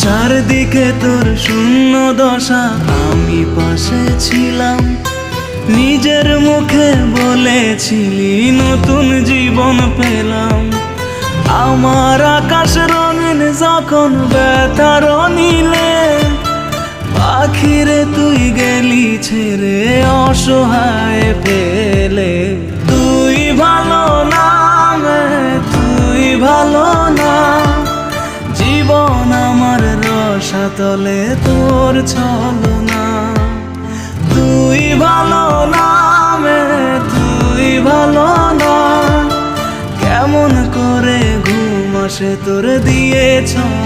চারদিকে তোর শূন্য দশা, আমি পাশে ছিলাম। নিজের মুখে বলেছিলি নতুন জীবন পেলাম। আমার আকাশ রঙিন যখন ব্যথার নীলে, পাখিরে তুই গেলি ছেড়ে অসহায় ফেলে। তুই ভালো না, তুই ভালো না, জীবন আমার রসাতলে তোর ছলনা। তুই ভালো না, তুই ভালো না, কেমন করে ঘুম আসে তোর দিয়ে ছলনা।